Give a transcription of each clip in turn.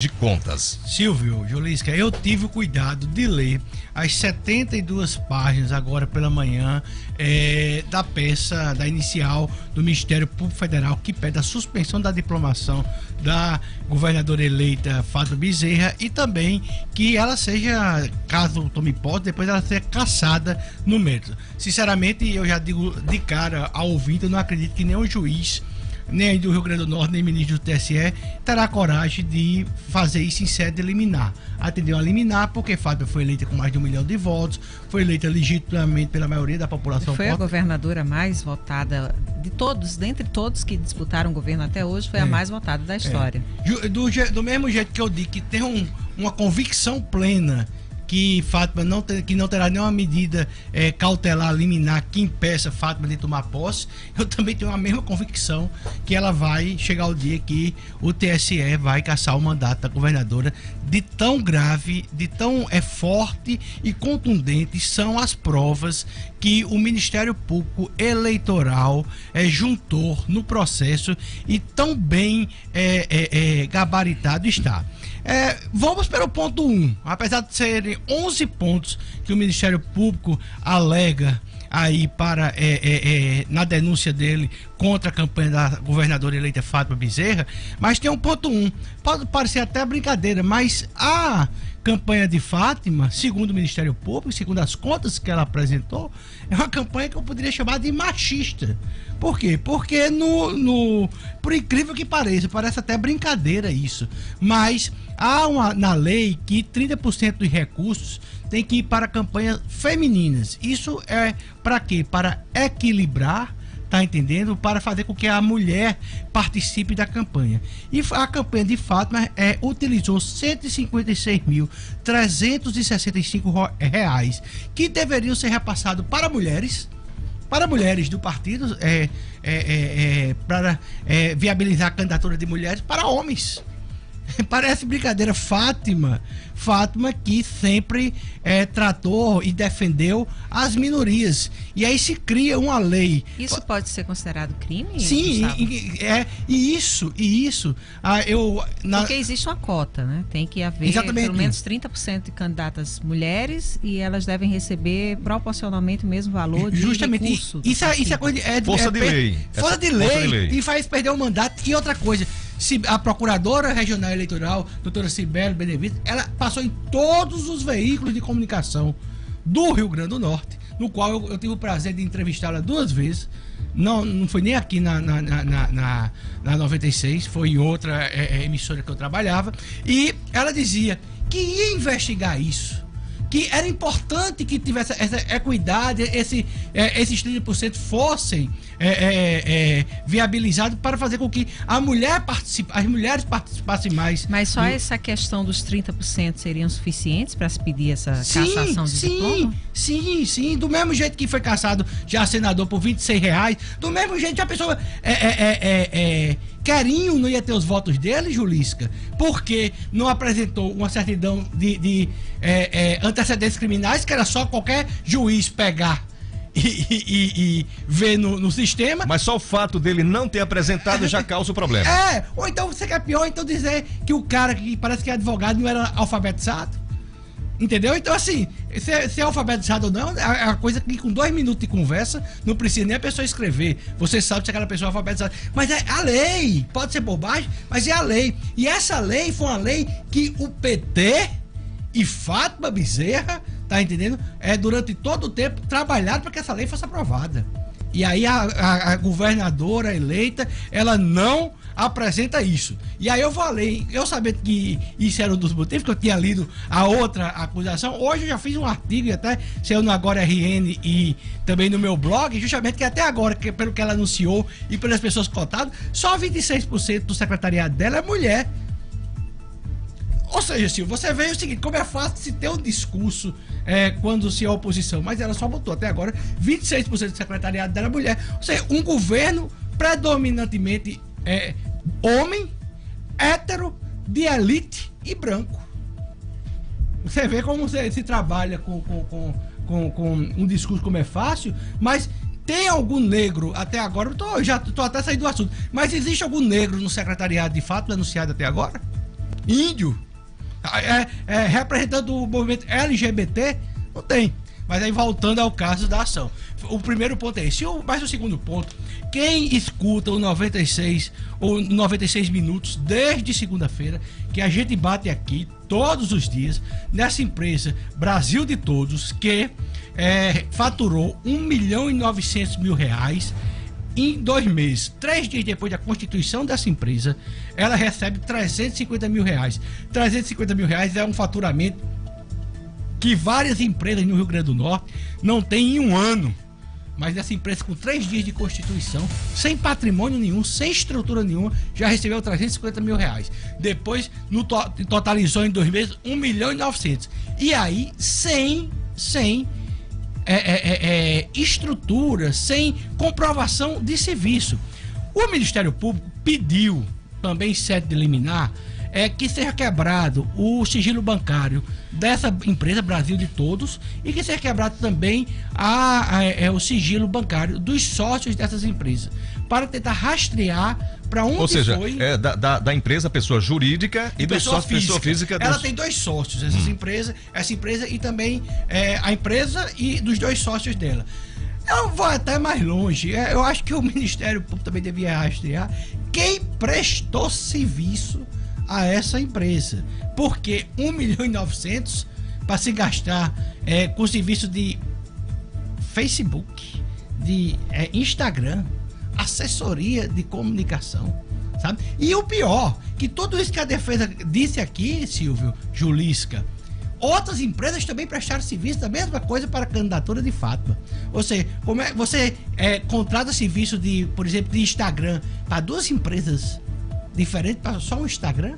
de Contas. Silvio, Julisca, eu tive o cuidado de ler as 72 páginas agora pela manhã da peça, da inicial do Ministério Público Federal, que pede a suspensão da diplomação da governadora eleita Fátima Bezerra e também que ela seja, caso tome posse, depois ela seja cassada no mérito. Sinceramente, eu já digo de cara ao ouvinte, eu não acredito que nenhum juiz, nem do Rio Grande do Norte, nem ministro do TSE, terá coragem de fazer isso em sede liminar. Atendeu a liminar porque Fátima foi eleita com mais de 1 milhão de votos, foi eleita legitimamente pela maioria da população. Foi a governadora mais votada de todos, dentre todos que disputaram o governo até hoje, foi a mais votada da história. Do mesmo jeito que eu digo que tem uma convicção plena que Fátima não terá nenhuma medida cautelar, liminar, que impeça Fátima de tomar posse, eu também tenho a mesma convicção que ela vai chegar o dia que o TSE vai cassar o mandato da governadora, de tão grave, de tão forte e contundente são as provas que o Ministério Público Eleitoral juntou no processo e tão bem gabaritado está. Vamos para o ponto 1. Apesar de serem 11 pontos que o Ministério Público alega aí para na denúncia dele contra a campanha da governadora eleita Fátima Bezerra, mas tem um ponto 1. Pode parecer até brincadeira, mas a campanha de Fátima, segundo o Ministério Público, segundo as contas que ela apresentou, é uma campanha que eu poderia chamar de machista. Por quê? Porque por incrível que pareça, parece até brincadeira isso, mas há na lei que 30% dos recursos tem que ir para campanhas femininas. Isso é para quê? Para equilibrar, tá entendendo? Para fazer com que a mulher participe da campanha. E a campanha de Fátima utilizou R$ 156.365 que deveriam ser repassados para mulheres do partido, para viabilizar a candidatura de mulheres para homens. Parece brincadeira. Fátima que sempre tratou e defendeu as minorias. E aí se cria uma lei. Isso pode ser considerado crime? Sim, e isso. Porque existe uma cota, né? Tem que haver pelo menos 30% de candidatas mulheres e elas devem receber proporcionalmente o mesmo valor de recurso. Isso é coisa força de lei. Força de lei. E faz perder o mandato. E outra coisa, a procuradora regional eleitoral, doutora Cibele Benevides, ela passou em todos os veículos de comunicação do Rio Grande do Norte, no qual eu tive o prazer de entrevistá-la 2 vezes. Não foi nem aqui na 96, foi em outra emissora que eu trabalhava, e ela dizia que ia investigar isso, que era importante que tivesse essa equidade, esses 30% fossem viabilizados para fazer com que as mulheres participassem mais. Mas só essa questão dos 30% seriam suficientes para se pedir essa cassação de diploma? Sim. Do mesmo jeito que foi cassado já senador por R$26, do mesmo jeito já a pessoa Querinho não ia ter os votos dele, Julisca, porque não apresentou uma certidão de antecedentes criminais, que era só qualquer juiz pegar e ver no sistema. Mas só o fato dele não ter apresentado já causa o problema. Ou então você quer pior, então dizer que o cara que parece que é advogado não era alfabetizado. Entendeu? Então, assim, se é alfabetizado ou não, é uma coisa que com 2 minutos de conversa não precisa nem a pessoa escrever. Você sabe se aquela pessoa é alfabetizada. Mas é a lei. Pode ser bobagem, mas é a lei. E essa lei foi uma lei que o PT e Fátima Bezerra, tá entendendo? Durante todo o tempo trabalharam para que essa lei fosse aprovada. E aí a governadora eleita, ela não apresenta isso. E aí eu falei, eu sabendo que isso era um dos motivos, que eu tinha lido a outra acusação, hoje eu já fiz um artigo e até saiu no Agora RN e também no meu blog, justamente que até agora, pelo que ela anunciou e pelas pessoas cotadas, só 26% do secretariado dela é mulher. Ou seja, Silvio, você vê o seguinte, como é fácil se ter um discurso quando se é oposição, mas ela só botou até agora 26% do secretariado dela é mulher. Ou seja, um governo predominantemente homem, hétero, de elite e branco. Você vê como se trabalha com um discurso como é fácil, mas tem algum negro até agora? Já tô até saindo do assunto, mas existe algum negro no secretariado de fato anunciado até agora? índio, representando o movimento LGBT, não tem. Mas aí voltando ao caso da ação. O primeiro ponto é esse. Mas o segundo ponto, quem escuta o 96 ou 96 minutos desde segunda-feira, que a gente bate aqui todos os dias, nessa empresa Brasil de Todos, que faturou R$1.900.000 em 2 meses. 3 dias depois da constituição dessa empresa, ela recebe R$350.000. R$350.000 é um faturamento que várias empresas no Rio Grande do Norte não têm em um ano. Mas essa empresa, com 3 dias de constituição, sem patrimônio nenhum, sem estrutura nenhuma, já recebeu R$350.000. Depois, totalizou em 2 meses R$1.900.000. E aí, sem estrutura, sem comprovação de serviço. O Ministério Público pediu, também em sede de liminar, que seja quebrado o sigilo bancário dessa empresa Brasil de Todos e que seja quebrado também o sigilo bancário dos sócios dessas empresas, para tentar rastrear para onde foi. Ou seja, da empresa pessoa jurídica e do sócio pessoa física. Ela tem 2 sócios, essa empresa e também a empresa e dos 2 sócios dela. Eu vou até mais longe. Eu acho que o Ministério Público também devia rastrear quem prestou serviço a essa empresa, porque R$1.900.000 para se gastar com serviço de Facebook, de Instagram, assessoria de comunicação, sabe? E o pior, que tudo isso que a defesa disse aqui, Silvio Julisca, outras empresas também prestaram serviço da mesma coisa para a candidatura de Fátima. Ou seja, como você contrata serviço de, por exemplo, de Instagram para 2 empresas diferente para só um Instagram?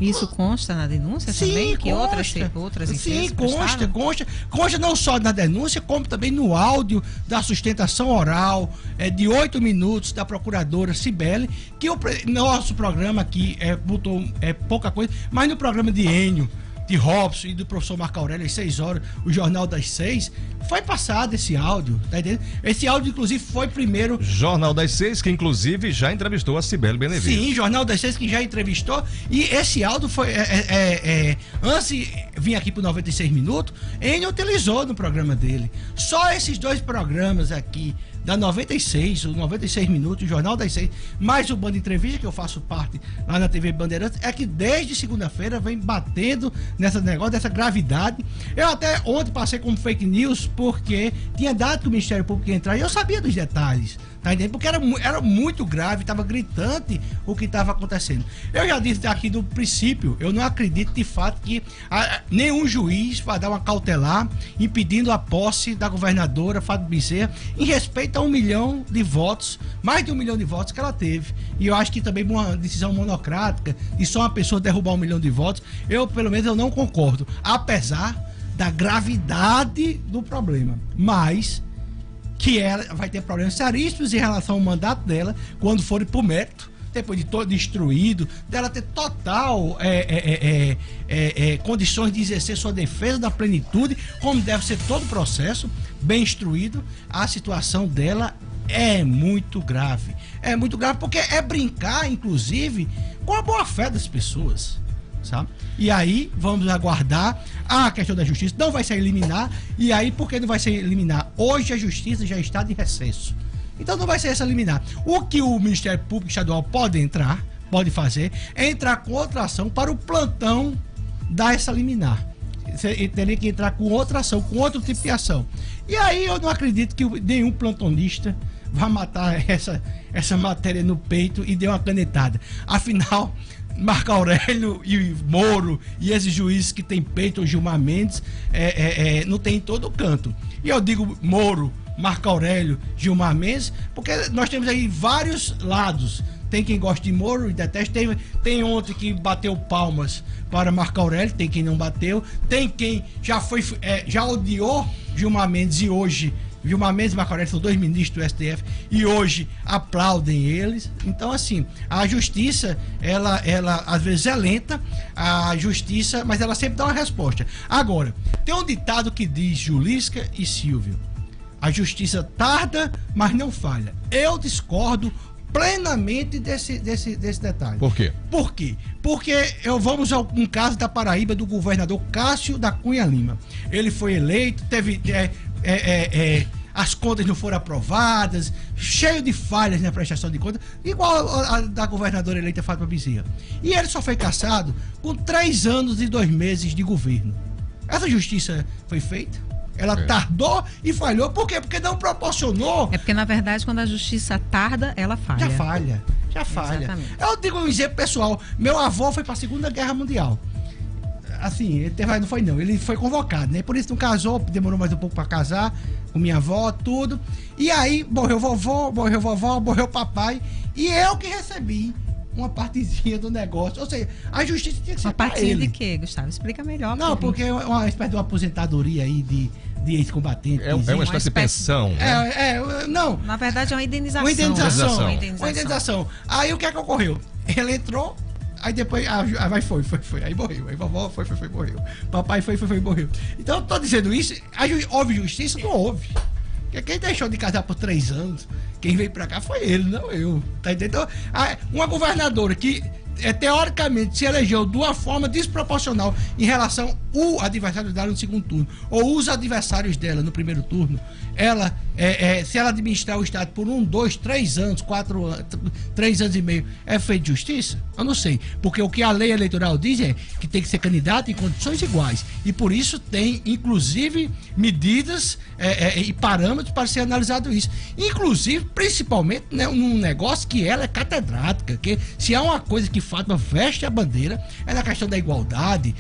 Isso consta na denúncia? Sim, também? Que consta. outras empresas sim, prestaram? consta não só na denúncia, como também no áudio da sustentação oral de 8 minutos da procuradora Cibele, que o nosso programa aqui botou pouca coisa, mas no programa de Enio, de Robson e do professor Marco Aurélio, às 6 horas, o Jornal das 6, foi passado esse áudio, tá entendendo? Esse áudio, inclusive, foi primeiro... Jornal das 6, que inclusive já entrevistou a Cibele Benevides. Sim, Jornal das 6, que já entrevistou, e esse áudio foi... antes de vir aqui pro 96 minutos, ele utilizou no programa dele. Só esses 2 programas aqui, da 96, o 96 minutos, o Jornal das 6, mais o Band Entrevista, que eu faço parte lá na TV Bandeirantes, é que desde segunda-feira vem batendo nesse negócio, dessa gravidade. Eu até ontem passei como fake news, porque tinha dado que o Ministério Público ia entrar e eu sabia dos detalhes, tá entendendo? Porque era muito grave, estava gritante o que estava acontecendo. Eu já disse aqui do princípio, eu não acredito de fato que nenhum juiz vai dar uma cautelar impedindo a posse da governadora Fátima Bezerra em respeito a 1 milhão de votos, mais de 1 milhão de votos que ela teve. E eu acho que também uma decisão monocrática de só uma pessoa derrubar 1 milhão de votos, pelo menos eu não concordo, apesar da gravidade do problema, mas que ela vai ter problemas seríssimos em relação ao mandato dela quando for pro mérito, depois de todo destruído, dela ter total condições de exercer sua defesa da plenitude, como deve ser todo o processo, bem instruído. A situação dela é muito grave. É muito grave porque é brincar, inclusive, com a boa-fé das pessoas, sabe? E aí, vamos aguardar a questão da justiça. Não vai ser liminar. E aí, por que não vai ser liminar? Hoje a justiça já está de recesso. Então não vai ser essa liminar. O que o Ministério Público Estadual pode fazer, é entrar com outra ação para o plantão dar essa liminar. Você teria que entrar com outra ação, com outro tipo de ação. E aí eu não acredito que nenhum plantonista vá matar essa matéria no peito e dê uma canetada. Afinal, Marco Aurélio e Moro e esses juízes que tem peito, o Gilmar Mendes, não tem em todo canto. E eu digo Moro, Marco Aurélio, Gilmar Mendes, porque nós temos aí vários lados. Tem quem gosta de Moro e detesta, tem ontem que bateu palmas para Marco Aurélio, tem quem não bateu, tem quem já odiou Gilmar Mendes e hoje Gilmar Mendes e Marco Aurélio são 2 ministros do STF e hoje aplaudem eles. Então, assim, a justiça, ela às vezes é lenta, a justiça, mas ela sempre dá uma resposta. Agora, tem um ditado que diz, Julisca e Silvio, a justiça tarda, mas não falha. Eu discordo plenamente desse detalhe. Por quê? Por quê? Porque vamos a um caso da Paraíba do governador Cássio da Cunha Lima. Ele foi eleito, teve... as contas não foram aprovadas, cheio de falhas na prestação de contas, igual a da governadora eleita Fátima Bezerra. E ele só foi cassado com 3 anos e 2 meses de governo. Essa justiça foi feita? Ela tardou e falhou. Por quê? Porque não proporcionou. É porque, na verdade, quando a justiça tarda, ela falha. Já falha. Exatamente. Eu digo um exemplo pessoal. Meu avô foi para a Segunda Guerra Mundial. Assim, não foi não. Ele foi convocado, né? Por isso não casou, demorou mais um pouco para casar com minha avó, tudo. E aí, morreu vovô, morreu vovó, morreu papai. E eu que recebi uma partezinha do negócio. Ou seja, a justiça tinha que ser para ele. Uma partezinha de quê, Gustavo? Explica melhor. Não, porque é uma espécie de uma aposentadoria aí de ex-combatente. É uma espécie de pensão. Né? Não. Na verdade, é uma indenização. Uma indenização. Aí o que é que ocorreu? Ele entrou, aí depois foi. Aí morreu. Aí vovó foi, morreu. Papai foi, morreu. Então eu tô dizendo isso, houve justiça? Não houve. Porque quem deixou de casar por 3 anos, quem veio pra cá foi ele, não eu. Tá entendendo? Então, uma governadora que teoricamente se elegeu de uma forma desproporcional em relação ao adversário dela no segundo turno, ou os adversários dela no primeiro turno, ela, se ela administrar o Estado por 1, 2, 3 anos, 4 anos, 3 anos e meio, é feito justiça? Eu não sei. Porque o que a lei eleitoral diz é que tem que ser candidato em condições iguais. E por isso tem, inclusive, medidas e parâmetros para ser analisado isso. Inclusive, principalmente, né, num negócio que ela é catedrática, que se há uma coisa que Fátima veste a bandeira, é na questão da igualdade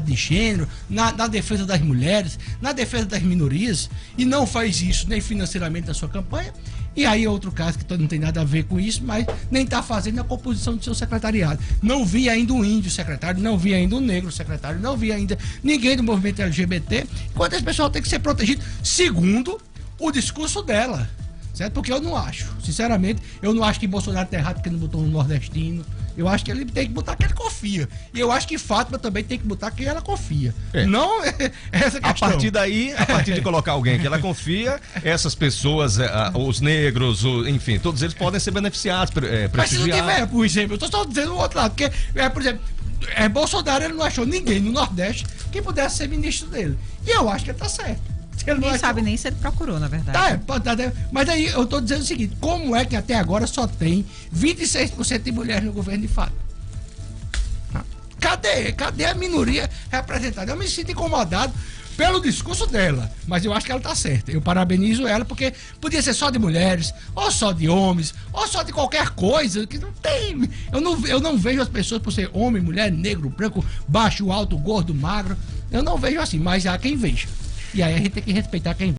de gênero, na defesa das mulheres, na defesa das minorias, e não faz isso nem financeiramente na sua campanha. E aí outro caso que não tem nada a ver com isso, mas nem está fazendo a composição do seu secretariado. Não vi ainda um índio secretário, não vi ainda um negro secretário, não vi ainda ninguém do movimento LGBT, enquanto esse pessoal tem que ser protegido segundo o discurso dela, certo? Porque eu não acho, sinceramente, eu não acho que Bolsonaro está errado porque não botou um nordestino. Eu acho que ele tem que botar quem ele confia. E eu acho que Fátima também tem que botar quem ela confia. Não essa questão. A partir daí, a partir de colocar alguém que ela confia, essas pessoas, os negros, enfim, todos eles podem ser beneficiados, prestigiados. Mas se não tiver, por exemplo, eu estou só dizendo o outro lado, porque, por exemplo, Bolsonaro, ele não achou ninguém no Nordeste que pudesse ser ministro dele. E eu acho que ele está certo. Ninguém sabe nem se ele procurou, na verdade. Mas aí eu tô dizendo o seguinte: como é que até agora só tem 26% de mulheres no governo de fato? Cadê a minoria representada? Eu me sinto incomodado pelo discurso dela, mas eu acho que ela tá certa. Eu parabenizo ela, porque podia ser só de mulheres, ou só de homens, ou só de qualquer coisa, que não tem. Eu não vejo as pessoas por ser homem, mulher, negro, branco, baixo, alto, gordo, magro. Eu não vejo assim, mas há quem veja. E aí a gente tem que respeitar quem